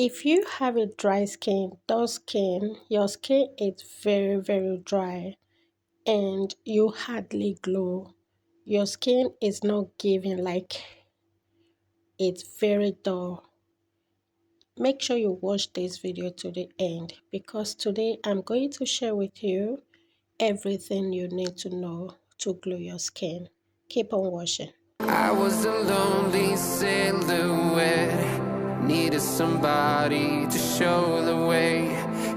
If you have a dry skin, dull skin, your skin is very dry and you hardly glow. Your skin is not giving, like it's very dull. Make sure you watch this video to the end because today I'm going to share with you everything you need to know to glow your skin. Keep on watching. I was a lonely silhouette, needed somebody to show the way.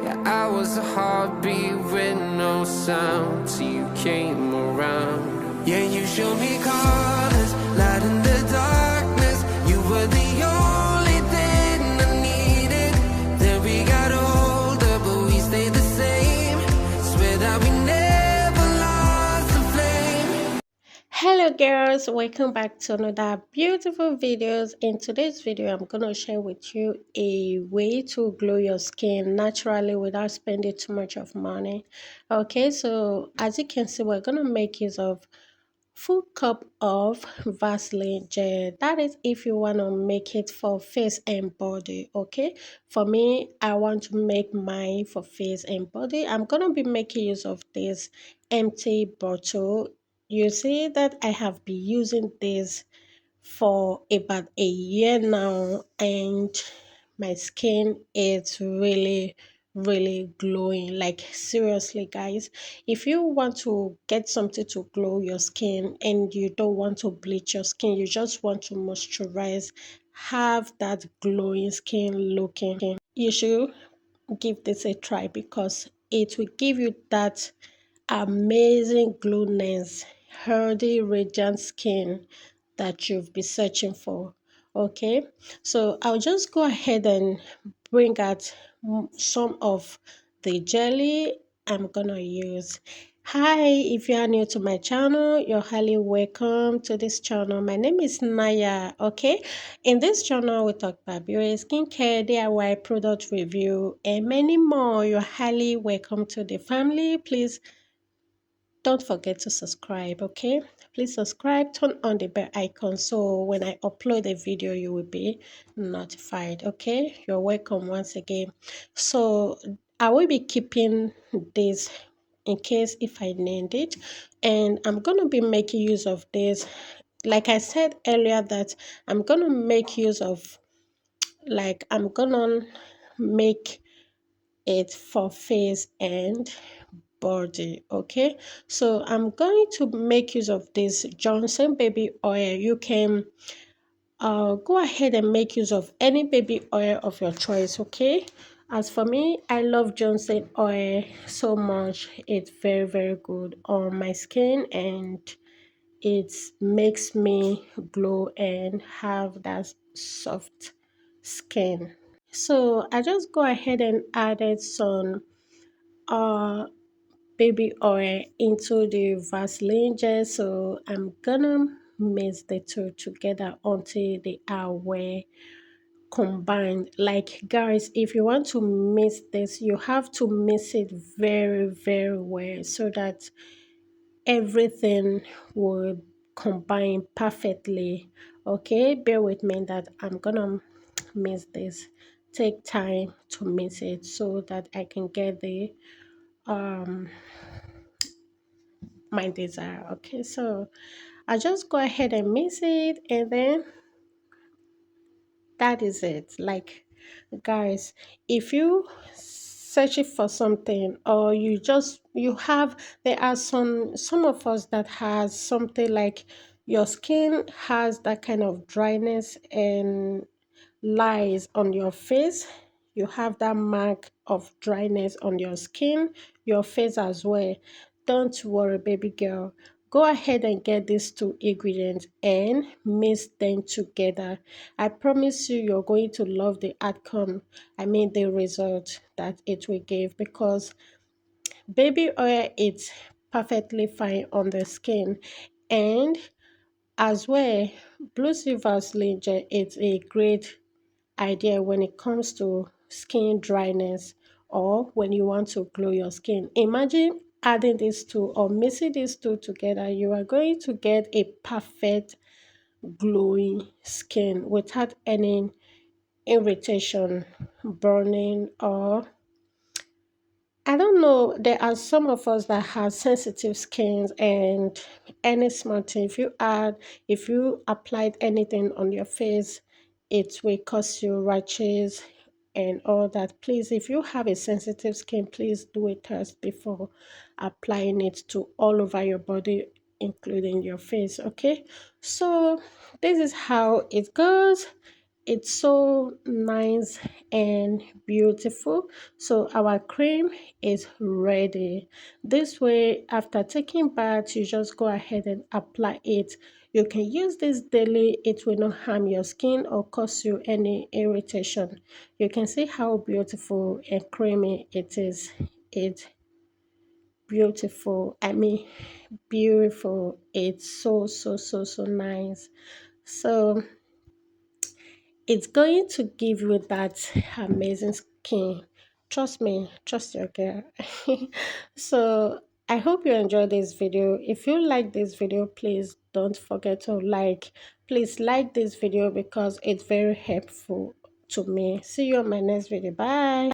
Yeah, I was a heartbeat with no sound till you came around. Yeah, you showed me colors, light in the darkness. You were the only thing I needed. Then we got older, but we stayed the same. Swear that we never lost the flame. Hello girls, welcome back to another beautiful videos. In today's video I'm gonna share with you a way to glow your skin naturally without spending too much of money. Okay, so as you can see, we're gonna make use of full cup of Vaseline gel. That is if you want to make it for face and body. Okay, for me, I want to make mine for face and body. I'm gonna be making use of this empty bottle. You see that I have been using this for about a year now, and my skin is really glowing. Like seriously guys, if you want to get something to glow your skin and you don't want to bleach your skin, you just want to moisturize, have that glowing skin looking, you should give this a try because it will give you that amazing glowness, healthy, radiant skin that you've been searching for. Okay, so I'll just go ahead and bring out some of the jelly I'm gonna use. Hi, if you are new to my channel, you're highly welcome to this channel. My name is Naya. Okay, in this channel we talk about beauty, skincare, DIY, product review, and many more. You're highly welcome to the family. Please don't forget to subscribe. Okay, please subscribe, turn on the bell icon so when I upload a video you will be notified. Okay, you're welcome once again. So I will be keeping this in case if I need it, and I'm gonna be making use of this. Like I said earlier, that I'm gonna make use of, like I'm gonna make it for face and body. Okay, so I'm going to make use of this Johnson baby oil. You can go ahead and make use of any baby oil of your choice. Okay, as for me, I love Johnson oil so much. It's very good on my skin and it makes me glow and have that soft skin. So I just go ahead and added some uh baby oil into the Vaseline gel. So I'm gonna mix the two together until they are well combined. Like guys, if you want to mix this, you have to mix it very well so that everything will combine perfectly. Okay, bear with me that I'm gonna mix this. Take time to mix it so that I can get the um my desire. Okay, so I just go ahead and mix it, and then that is it. Like guys, if you searching for something or you have, there are some of us that has something like your skin has that kind of dryness and lies on your face. You have that mark of dryness on your skin, your face as well. Don't worry, baby girl. Go ahead and get these two ingredients and mix them together. I promise you, you're going to love the outcome. I mean, the result that it will give, because baby oil is perfectly fine on the skin, and as well, Blue Silver's Gel is a great idea when it comes to skin dryness or when you want to glow your skin. Imagine adding these two or mixing these two together. You are going to get a perfect glowing skin without any irritation burning, or I don't know. There are some of us that have sensitive skins, and any small thing, if you applied anything on your face, it will cause you rashes and all that. Please, if you have a sensitive skin, please do a test before applying it to all over your body, including your face. Okay, so this is how it goes. It's so nice and beautiful. So our cream is ready. This way, after taking bath, you just go ahead and apply it. You can use this daily. It will not harm your skin or cause you any irritation. You can see how beautiful and creamy it is. It's beautiful. I mean, beautiful. It's so nice. So it's going to give you that amazing skin. Trust me, trust your girl. So I hope you enjoyed this video. If you like this video, please don't forget to like. Please like this video because it's very helpful to me. See you on my next video. Bye.